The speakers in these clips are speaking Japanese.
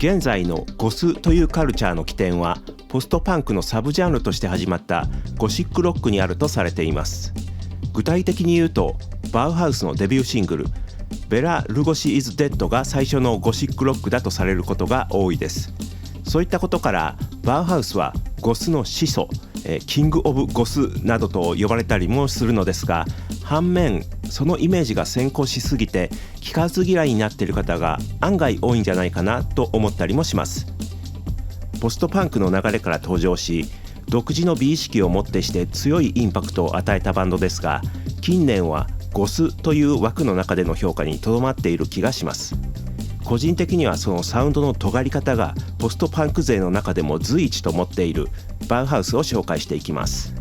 現在のゴスというカルチャーの起点はポストパンクのサブジャンルとして始まったゴシックロックにあるとされています。具体的に言うとバウハウスのデビューシングルベラ・ルゴシ・イズ・デッドが最初のゴシックロックだとされることが多いです。そういったことからバウハウスはゴスの始祖、キング・オブ・ゴスなどと呼ばれたりもするのですが、反面そのイメージが先行しすぎて聞かず嫌いになっている方が案外多いんじゃないかなと思ったりもします。ポストパンクの流れから登場し、独自の美意識をもってして強いインパクトを与えたバンドですが、近年はゴスという枠の中での評価にとどまっている気がします。個人的にはそのサウンドの尖り方がポストパンク勢の中でも随一と思っているバウハウスを紹介していきます。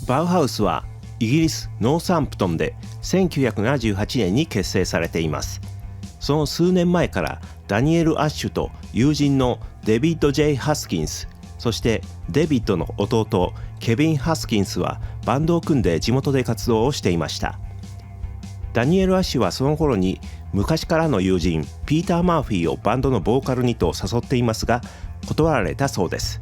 バウハウスはイギリス・ノーサンプトンで1978年に結成されています。その数年前からダニエル・アッシュと友人のデビッド・J・ハスキンス、そしてデビッドの弟ケビン・ハスキンスはバンドを組んで地元で活動をしていました。ダニエル・アッシュはその頃に昔からの友人ピーター・マーフィーをバンドのボーカルにと誘っていますが断られたそうです。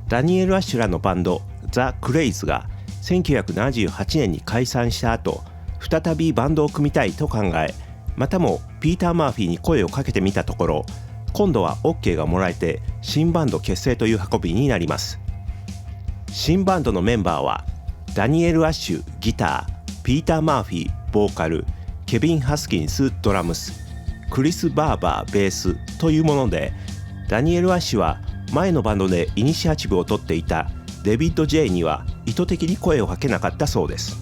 ダニエル・アッシュらのバンドザ・クレイズが1978年に解散した後、再びバンドを組みたいと考え、またもピーター・マーフィーに声をかけてみたところ、今度は OK がもらえて新バンド結成という運びになります。新バンドのメンバーはダニエル・アッシュギター、ピーター・マーフィーボーカル、ケビン・ハスキンスドラムス、クリス・バーバーベースというもので、ダニエル・アッシュは前のバンドでイニシアチブを取っていたデビッド・J には意図的に声をかけなかったそうです。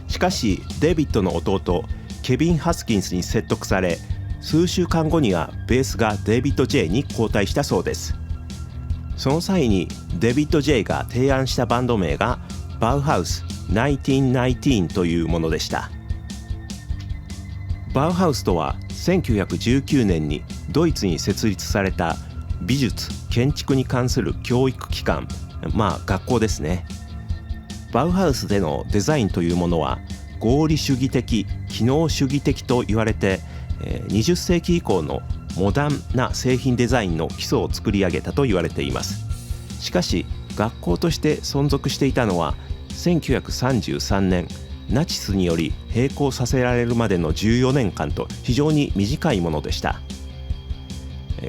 しかしデビッドの弟ケビン・ハスキンスに説得され、数週間後にはベースがデビッド・J に交代したそうです。その際にデビッド・J が提案したバンド名がバウハウス1919というものでした。バウハウスとは1919年にドイツに設立された美術・建築に関する教育機関、学校ですね。バウハウスでのデザインというものは合理主義的、機能主義的と言われて、20世紀以降のモダンな製品デザインの基礎を作り上げたと言われています。しかし学校として存続していたのは1933年ナチスにより閉校させられるまでの14年間と非常に短いものでした。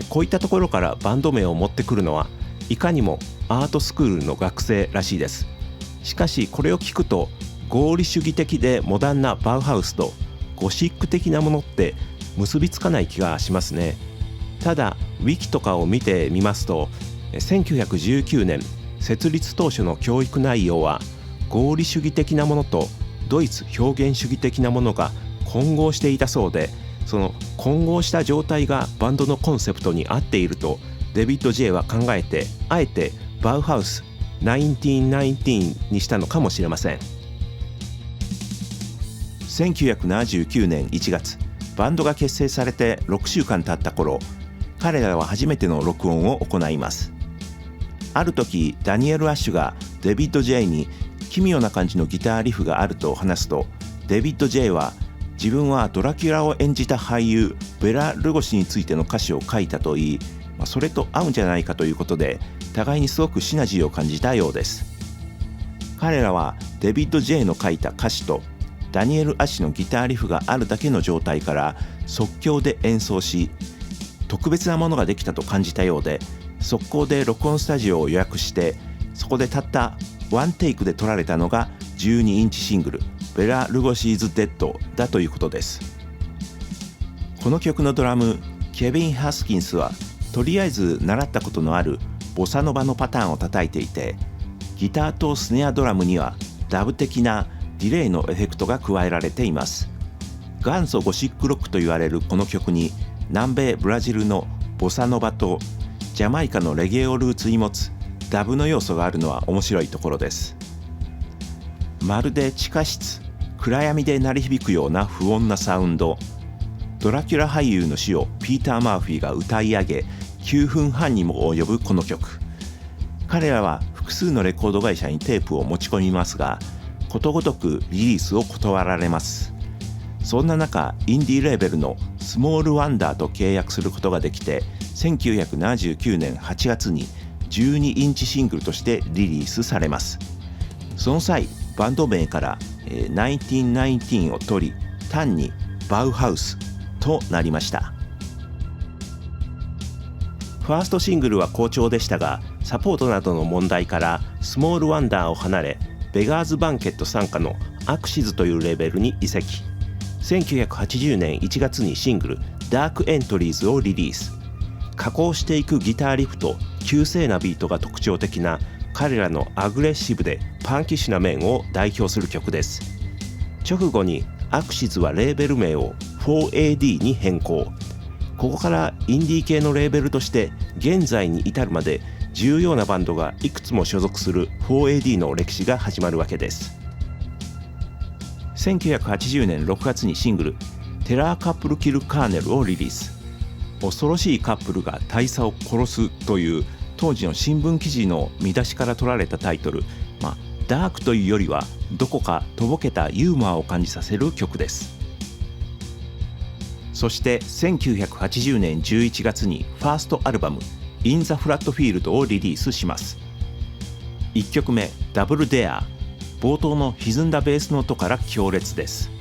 こういったところからバンド名を持ってくるのはいかにもアートスクールの学生らしいです。しかしこれを聞くと合理主義的でモダンなバウハウスとゴシック的なものって結びつかない気がしますね。ただウィキとかを見てみますと、1919年設立当初の教育内容は合理主義的なものとドイツ表現主義的なものが混合していたそうで、その混合した状態がバンドのコンセプトに合っているとデビッド・J は考えて、あえてバウハウス1919にしたのかもしれません。1979年1月、バンドが結成されて6週間経った頃、彼らは初めての録音を行います。ある時ダニエル・アッシュがデビッド・J に奇妙な感じのギターリフがあると話すと、デビッド・J は自分はドラキュラを演じた俳優ベラ・ルゴシについての歌詞を書いたといい、それと合うんじゃないかということで互いにすごくシナジーを感じたようです。彼らはデビッド・J の書いた歌詞とダニエル・アッシュのギターリフがあるだけの状態から即興で演奏し、特別なものができたと感じたようで、速攻で録音スタジオを予約して、そこでたったワンテイクで撮られたのが12インチシングルベラ・ルゴシーズ・デッドだということです。この曲のドラムケビン・ハスキンスはとりあえず習ったことのあるボサノバのパターンを叩いていて、ギターとスネアドラムにはダブ的なディレイのエフェクトが加えられています。元祖ゴシックロックと言われるこの曲に南米ブラジルのボサノバとジャマイカのレゲエをルーツに持つダブの要素があるのは面白いところです。まるで地下室、暗闇で鳴り響くような不穏なサウンド。ドラキュラ俳優の死をピーター・マーフィーが歌い上げ9分半にも及ぶこの曲。彼らは複数のレコード会社にテープを持ち込みますが、ことごとくリリースを断られます。そんな中インディーレーベルのスモールワンダーと契約することができて、1979年8月に12インチシングルとしてリリースされます。その際バンド名から1919を取り、単にバウハウスとなりました。ファーストシングルは好調でしたが、サポートなどの問題からスモールワンダーを離れ、ベガーズバンケット傘下のアクシズというレーベルに移籍。1980年1月にシングルダークエントリーズをリリース。加工していくギターリフと急性なビートが特徴的な彼らのアグレッシブでパンキッシュな面を代表する曲です。直後にアクシズはレーベル名を 4AD に変更。ここからインディー系のレーベルとして現在に至るまで重要なバンドがいくつも所属する 4AD の歴史が始まるわけです。1980年6月にシングルテラーカップルキルカーネルをリリース。恐ろしいカップルが大佐を殺すという当時の新聞記事の見出しから取られたタイトル、ダークというよりはどこかとぼけたユーモアを感じさせる曲です。そして1980年11月にファーストアルバム In the Flat Field をリリースします。1曲目ダブルデア、冒頭の歪んだベースの音から強烈です。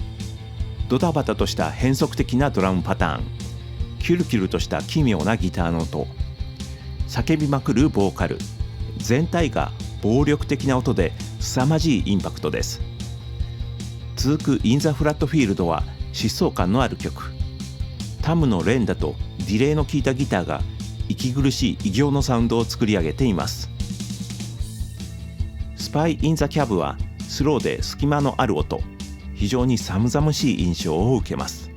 ドタバタとした変則的なドラムパターン、キュルキュルとした奇妙なギターの音、叫びまくるボーカル、全体が暴力的な音で凄まじいインパクトです。続く In the Flat Field は疾走感のある曲。タムの連打とディレイの効いたギターが息苦しい異形のサウンドを作り上げています。スパイ・イン・ザ・キャブはスローで隙間のある音、非常に寒々しい印象を受けます。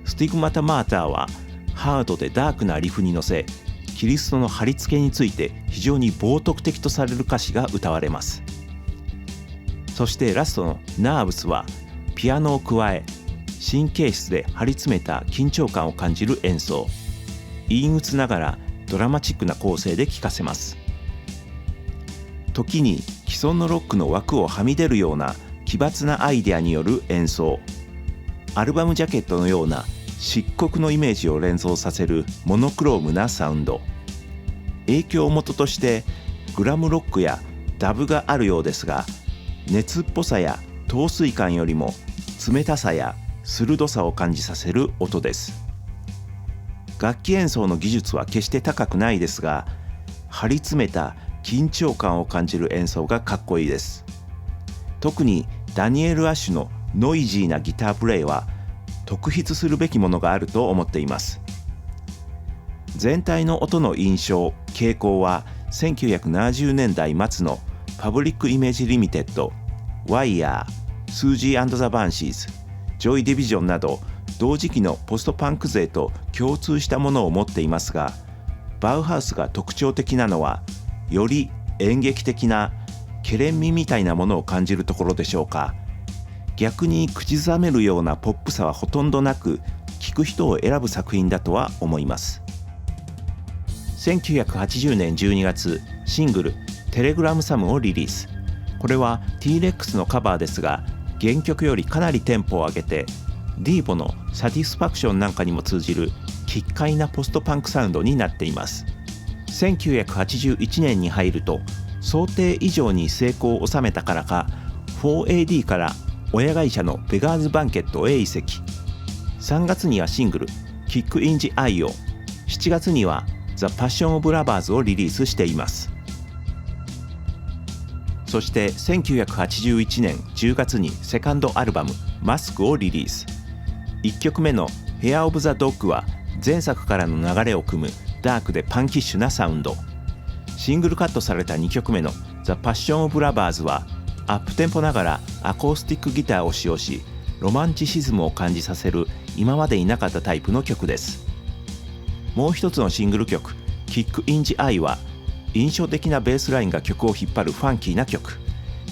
スティグマタ・マーターはハードでダークなリフに乗せ、キリストの貼り付けについて非常に冒涜的とされる歌詞が歌われます。そしてラストのナーブスはピアノを加え、神経質で張り詰めた緊張感を感じる演奏、陰鬱ながらドラマチックな構成で聴かせます。時に既存のロックの枠をはみ出るような奇抜なアイデアによる演奏、アルバムジャケットのような漆黒のイメージを連想させるモノクロームなサウンド、影響元としてグラムロックやダブがあるようですが、熱っぽさや陶酔感よりも冷たさや鋭さを感じさせる音です。楽器演奏の技術は決して高くないですが、張り詰めた緊張感を感じる演奏がかっこいいです。特にダニエル・アッシュのノイジーなギタープレイは特筆するべきものがあると思っています。全体の音の印象、傾向は1970年代末のパブリックイメージリミテッド、ワイヤー、スージー&ザ・バンシーズ、ジョイ・ディビジョンなど同時期のポストパンク勢と共通したものを持っていますが、バウハウスが特徴的なのはより演劇的なケレン味みたいなものを感じるところでしょうか。逆に口ずさめるようなポップさはほとんどなく、聴く人を選ぶ作品だとは思います。1980年12月、シングルテレグラムサムをリリース。これは T-Rex のカバーですが、原曲よりかなりテンポを上げて、ディーボのサティスファクションなんかにも通じる奇怪なポストパンクサウンドになっています。1981年に入ると想定以上に成功を収めたからか、 4AD から親会社のベガーズバンケットへ移籍。3月にはシングルキックインジアイを、7月にはザ・パッション・オブ・ラバーズをリリースしています。そして1981年10月にセカンドアルバムマスクをリリース。1曲目のヘア・オブ・ザ・ドッグは前作からの流れを組むダークでパンキッシュなサウンド。シングルカットされた2曲目のザ・パッション・オブ・ラバーズはアップテンポながらアコースティックギターを使用し、ロマンチシズムを感じさせる今までいなかったタイプの曲です。もう一つのシングル曲キックインジアイは印象的なベースラインが曲を引っ張るファンキーな曲。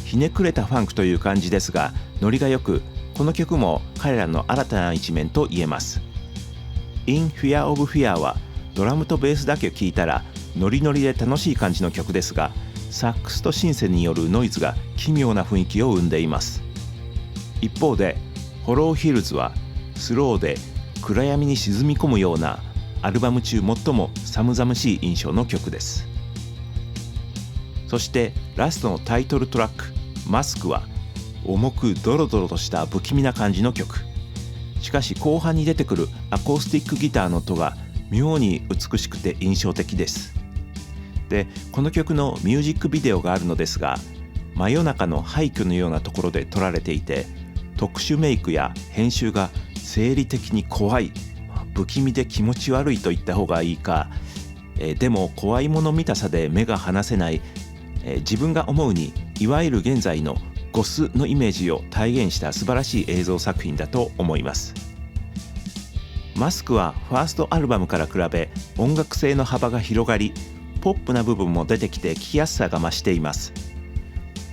ひねくれたファンクという感じですが、ノリがよく、この曲も彼らの新たな一面と言えます。 In Fear of Fear はドラムとベースだけ聴いたらノリノリで楽しい感じの曲ですが、サックスとシンセによるノイズが奇妙な雰囲気を生んでいます。一方でフォローヒルズはスローで暗闇に沈み込むようなアルバム中最も寒々しい印象の曲です。そしてラストのタイトルトラックマスクは重くドロドロとした不気味な感じの曲。しかし後半に出てくるアコースティックギターの音が妙に美しくて印象的です。で、この曲のミュージックビデオがあるのですが、真夜中の廃墟のようなところで撮られていて、特殊メイクや編集が生理的に怖い、不気味で気持ち悪いと言った方がいいか、でも怖いもの見たさで目が離せない、自分が思うにいわゆる現在のゴスのイメージを体現した素晴らしい映像作品だと思います。マスクはファーストアルバムから比べ音楽性の幅が広がり、ポップな部分も出てきて聴きやすさが増しています。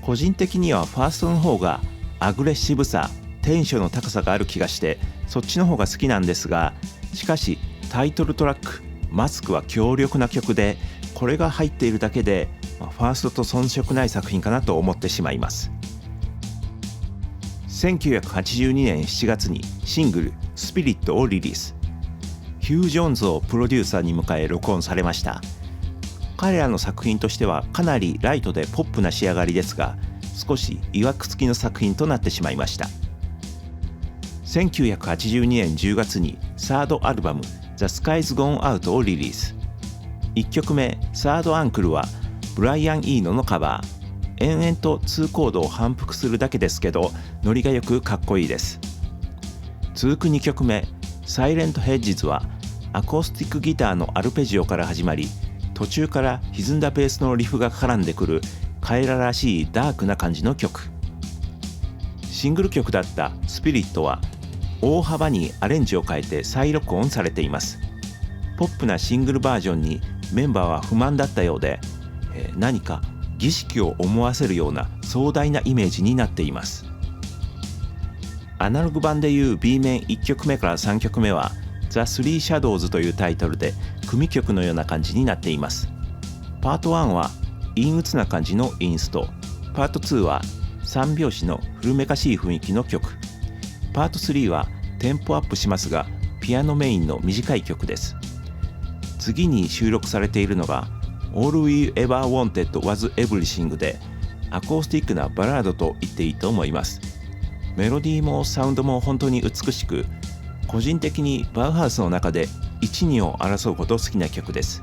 個人的にはファーストの方がアグレッシブさ、テンションの高さがある気がしてそっちの方が好きなんですが、しかしタイトルトラックマスクは強力な曲で、これが入っているだけでファーストと遜色ない作品かなと思ってしまいます。1982年7月にシングル「スピリット」をリリース。ヒュー・ジョーンズをプロデューサーに迎え録音されました。彼らの作品としてはかなりライトでポップな仕上がりですが、少し曰く付きの作品となってしまいました。1982年10月にサードアルバム「The Sky's Gone Out」をリリース。1曲目「サードアンクル」はブライアン・イーノのカバー。延々と2コードを反復するだけですけど、ノリがよくかっこいいです。続く2曲目「サイレント・ヘッジズ」はアコースティックギターのアルペジオから始まり、途中から歪んだベースのリフが絡んでくる彼ららしいダークな感じの曲。シングル曲だった「スピリット」は大幅にアレンジを変えて再録音されています。ポップなシングルバージョンにメンバーは不満だったようで、何か儀式を思わせるような壮大なイメージになっています。アナログ版でいう B 面1曲目から3曲目は The Three Shadows というタイトルで組曲のような感じになっています。パート1は陰鬱な感じのインスト、パート2は3拍子の古めかしい雰囲気の曲、パート3はテンポアップしますがピアノメインの短い曲です。次に収録されているのが All We Ever Wanted Was Everything でアコースティックなバラードと言っていいと思います。メロディーもサウンドも本当に美しく、個人的にバウハウスの中で1、2を争うほど好きな曲です。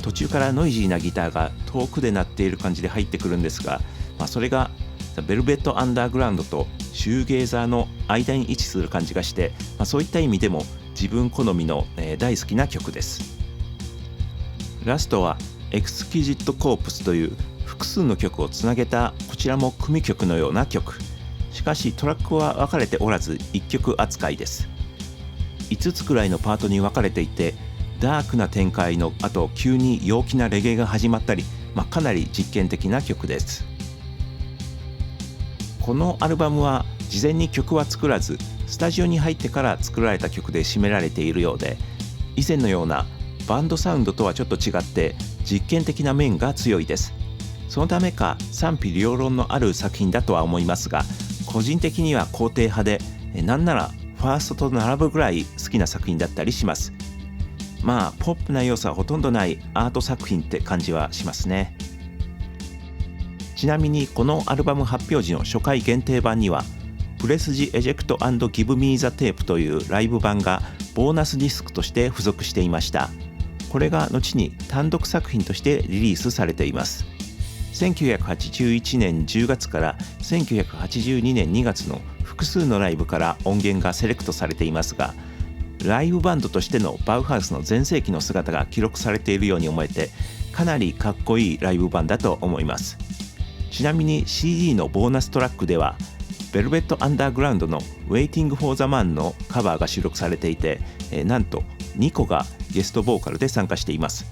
途中からノイジーなギターが遠くで鳴っている感じで入ってくるんですが、それがベルベットアンダーグラウンドとシューゲーザーの間に位置する感じがして、そういった意味でも自分好みの大好きな曲です。ラストはエクスキジットコープスという複数の曲をつなげた、こちらも組曲のような曲。しかしトラックは分かれておらず1曲扱いです。5つくらいのパートに分かれていて、ダークな展開の後急に陽気なレゲエが始まったり、かなり実験的な曲です。このアルバムは事前に曲は作らず、スタジオに入ってから作られた曲で締められているようで、以前のようなバンドサウンドとはちょっと違って実験的な面が強いです。そのためか賛否両論のある作品だとは思いますが、個人的には肯定派で、なんならファーストと並ぶぐらい好きな作品だったりします。ポップな要素はほとんどないアート作品って感じはしますね。ちなみにこのアルバム発表時の初回限定版にはプレスジエジェクト&ギブミーザテープというライブ版がボーナスディスクとして付属していました。これが後に単独作品としてリリースされています。1981年10月から1982年2月の複数のライブから音源がセレクトされていますが、ライブバンドとしてのバウハウスの全盛期の姿が記録されているように思えて、かなりかっこいいライブ版だと思います。ちなみに CD のボーナストラックではベルベットアンダーグラウンドの Waiting for the Man のカバーが収録されていて、なんとニコがゲストボーカルで参加しています。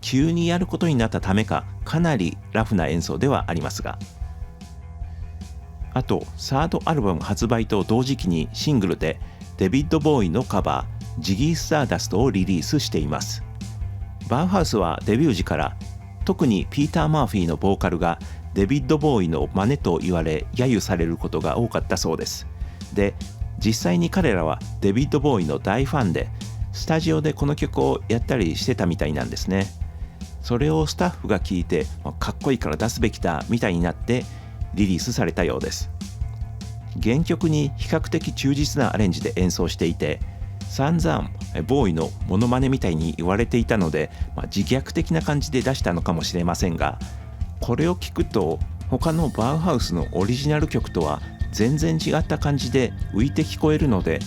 急にやることになったためか、かなりラフな演奏ではありますが、あとサードアルバム発売と同時期にシングルでデビッド・ボーイのカバージギー・スターダストをリリースしています。バウハウスはデビュー時から特にピーター・マーフィーのボーカルがデビッド・ボーイの真似と言われ揶揄されることが多かったそうです。で、実際に彼らはデビッド・ボーイの大ファンで、スタジオでこの曲をやったりしてたみたいなんですね。それをスタッフが聞いて、かっこいいから出すべきだみたいになってリリースされたようです。原曲に比較的忠実なアレンジで演奏していて、散々ボーイのモノマネみたいに言われていたので、自虐的な感じで出したのかもしれませんが、これを聞くと他のバウハウスのオリジナル曲とは全然違った感じで浮いて聞こえるので、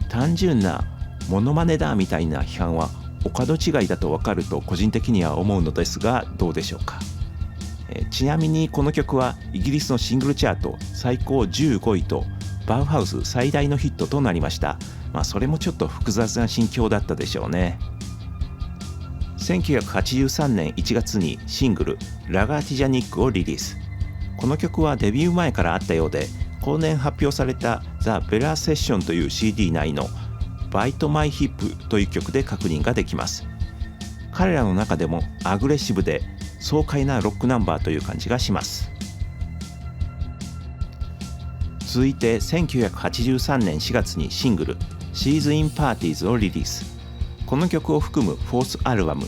単純なモノマネだみたいな批判はお門違いだと分かると個人的には思うのですが、どうでしょうか。ちなみにこの曲はイギリスのシングルチャート最高15位とバウハウス最大のヒットとなりました。それもちょっと複雑な心境だったでしょうね。1983年1月にシングルラガーティジャニックをリリース。この曲はデビュー前からあったようで、後年発表されたザ・ベラーセッションという CD 内のバイトマイヒップという曲で確認ができます。彼らの中でもアグレッシブで爽快なロックナンバーという感じがします。続いて1983年4月にシングル She's in Parties をリリース。この曲を含むフォースアルバム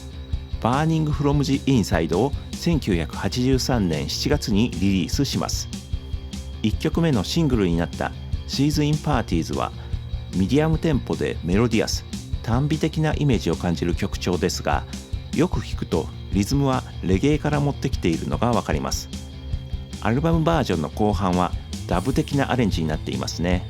Burning from the Inside を1983年7月にリリースします。1曲目のシングルになった She's in Parties はミディアムテンポでメロディアス、短美的なイメージを感じる曲調ですが、よく聴くとリズムはレゲエから持ってきているのがわかります。アルバムバージョンの後半はダブ的なアレンジになっていますね。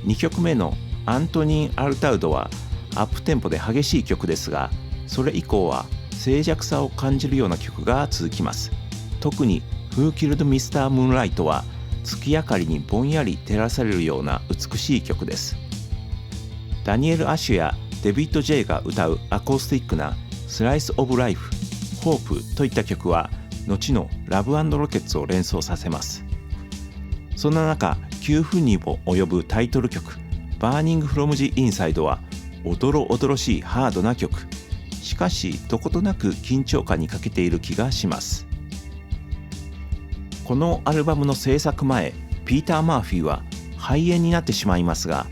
2曲目のアントニー・アルタウドはアップテンポで激しい曲ですが、それ以降は静寂さを感じるような曲が続きます。特に Who Killed Mr. Moonlight は月明かりにぼんやり照らされるような美しい曲です。ダニエル・アッシュやデビッド・ジェイが歌うアコースティックなスライス・オブ・ライフ、ホープといった曲は後のラブ&ロケッツを連想させます。そんな中、9分にも及ぶタイトル曲 Burning from the Inside はおどろおどろしいハードな曲。しかしどことなく緊張感に欠けている気がします。このアルバムの制作前、ピーター・マーフィーは肺炎になってしまいますが、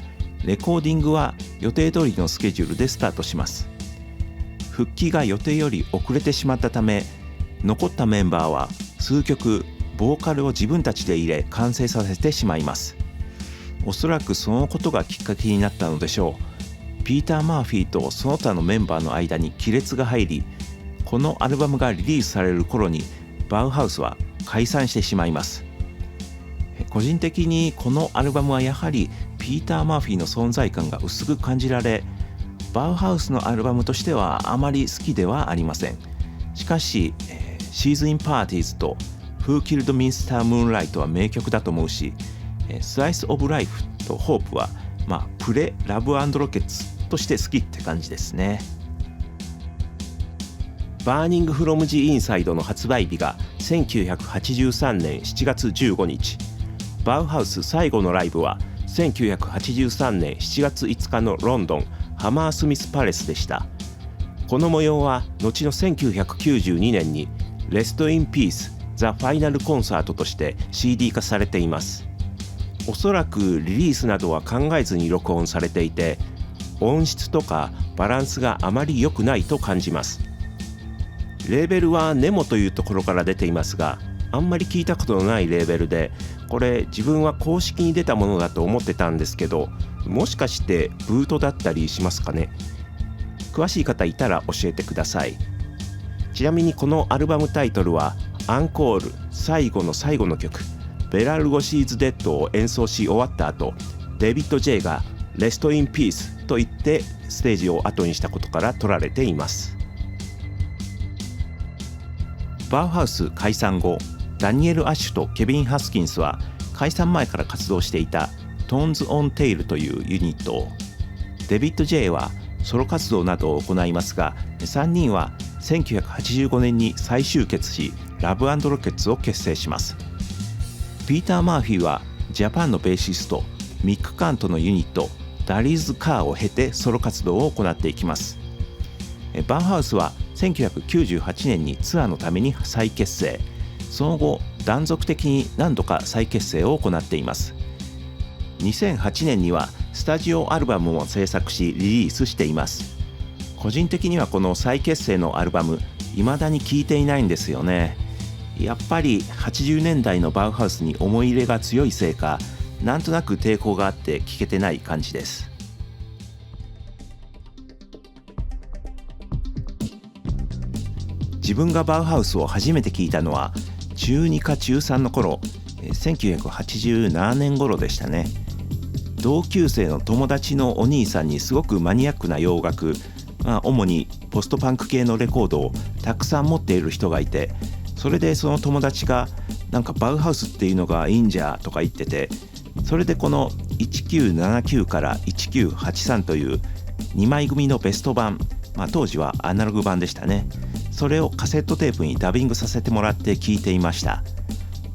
レコーディングは予定通りのスケジュールでスタートします。復帰が予定より遅れてしまったため、残ったメンバーは数曲ボーカルを自分たちで入れ完成させてしまいます。おそらくそのことがきっかけになったのでしょう。ピーター・マーフィーとその他のメンバーの間に亀裂が入り、このアルバムがリリースされる頃にバウハウスは解散してしまいます。個人的にこのアルバムはやはりピーター・マーフィーの存在感が薄く感じられ、バウハウスのアルバムとしてはあまり好きではありません。しかし、She's in Parties と Who Killed Mr. Moonlight は名曲だと思うし、Slice of Life と Hope はプレラブ&ロケッツとして好きって感じですね。Burning from the Inside の発売日が1983年7月15日。バウハウス最後のライブは1983年7月5日のロンドンハマースミスパレスでした。この模様は後の1992年にレストインピースザ・ファイナルコンサートとして CD 化されています。おそらくリリースなどは考えずに録音されていて、音質とかバランスがあまり良くないと感じます。レーベルはネモというところから出ていますが、あんまり聞いたことのないレーベルで、これ自分は公式に出たものだと思ってたんですけど、もしかしてブートだったりしますかね。詳しい方いたら教えてください。ちなみにこのアルバムタイトルはアンコール、最後の最後の曲ベラルゴシーズ・デッドを演奏し終わった後、デビッド・ジェイがレスト・イン・ピースと言ってステージを後にしたことから取られています。バウハウス解散後、ダニエル・アッシュとケビン・ハスキンスは解散前から活動していたトーンズ・オン・テイルというユニットを、デビッド・ジェイはソロ活動などを行いますが、3人は1985年に再集結しラブ&ロケッツを結成します。ピーター・マーフィーはジャパンのベーシストミック・カントのユニットダリーズ・カーを経てソロ活動を行っていきます。バウハウスは1998年にツアーのために再結成、その後断続的に何度か再結成を行っています。2008年にはスタジオアルバムも制作しリリースしています。個人的にはこの再結成のアルバム未だに聴いていないんですよね。やっぱり80年代のバウハウスに思い入れが強いせいか、なんとなく抵抗があって聴けてない感じです。自分がバウハウスを初めて聴いたのは中2か中3の頃、1987年頃でしたね。同級生の友達のお兄さんにすごくマニアックな洋楽、主にポストパンク系のレコードをたくさん持っている人がいて、それでその友達がなんかバウハウスっていうのがいいんじゃとか言ってて、それでこの1979から1983という2枚組のベスト版、当時はアナログ版でしたね。それをカセットテープにダビングさせてもらって聴いていました。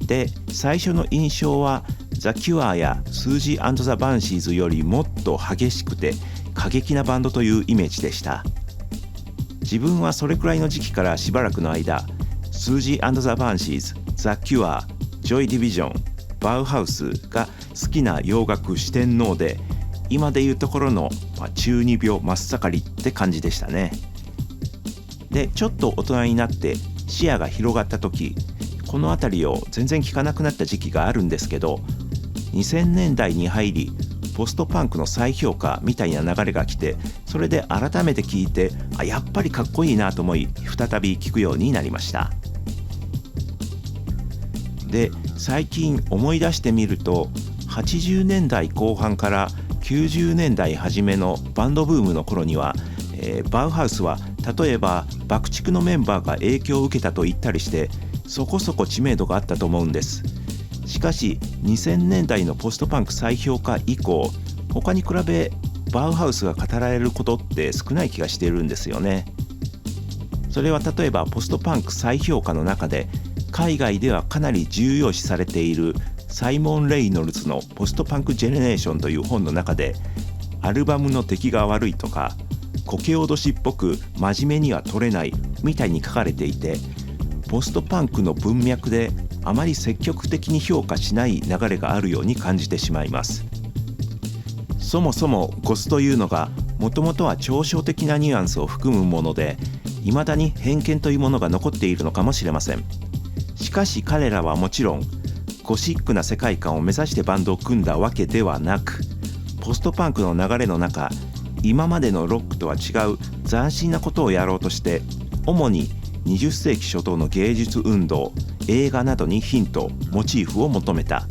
で、最初の印象はザ・キュアやスージー&ザ・バンシーズよりもっと激しくて過激なバンドというイメージでした。自分はそれくらいの時期からしばらくの間、スージー&ザ・バンシーズ、ザ・キュア、ジョイ・ディビジョン、バウハウスが好きな洋楽四天王で、今でいうところの中二病真っ盛りって感じでしたね。で、ちょっと大人になって視野が広がった時、この辺りを全然聞かなくなった時期があるんですけど、2000年代に入りポストパンクの再評価みたいな流れが来て、それで改めて聞いて、やっぱりかっこいいなと思い再び聞くようになりました。で、最近思い出してみると、80年代後半から90年代初めのバンドブームの頃には、バウハウスは例えば爆竹のメンバーが影響を受けたと言ったりしてそこそこ知名度があったと思うんです。しかし2000年代のポストパンク再評価以降、他に比べバウハウスが語られることって少ない気がしているんですよね。それは例えばポストパンク再評価の中で海外ではかなり重要視されているサイモン・レイノルズのポストパンクジェネレーションという本の中で、アルバムの出来が悪いとかこけおどしっぽく真面目には撮れないみたいに書かれていて、ポストパンクの文脈であまり積極的に評価しない流れがあるように感じてしまいます。そもそもゴスというのがもともとは抽象的なニュアンスを含むもので、未だに偏見というものが残っているのかもしれません。しかし彼らはもちろんゴシックな世界観を目指してバンドを組んだわけではなく、ポストパンクの流れの中、今までのロックとは違う斬新なことをやろうとして、主に20世紀初頭の芸術運動、映画などにヒント、モチーフを求めた。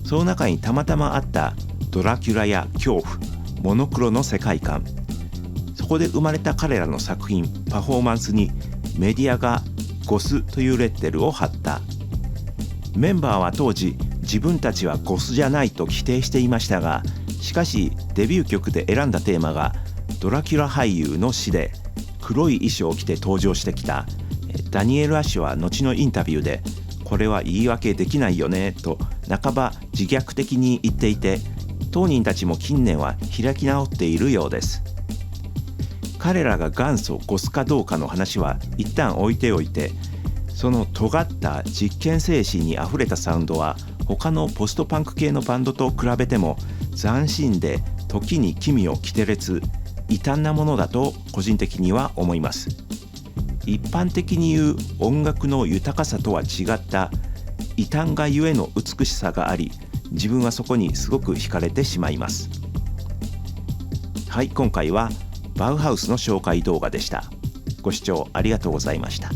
その中にたまたまあったドラキュラや恐怖、モノクロの世界観、そこで生まれた彼らの作品、パフォーマンスにメディアがゴスというレッテルを貼った。メンバーは当時自分たちはゴスじゃないと否定していましたが、しかしデビュー曲で選んだテーマがドラキュラ俳優の死で、黒い衣装を着て登場してきた。ダニエル・アッシュは後のインタビューで、これは言い訳できないよねと半ば自虐的に言っていて、当人たちも近年は開き直っているようです。彼らが元祖ゴスかどうかの話は一旦置いておいて、その尖った実験精神にあふれたサウンドは他のポストパンク系のバンドと比べても斬新で、時に奇妙奇天烈、異端なものだと個人的には思います。一般的に言う音楽の豊かさとは違った異端がゆえの美しさがあり、自分はそこにすごく惹かれてしまいます。はい、今回はバウハウスの紹介動画でした。ご視聴ありがとうございました。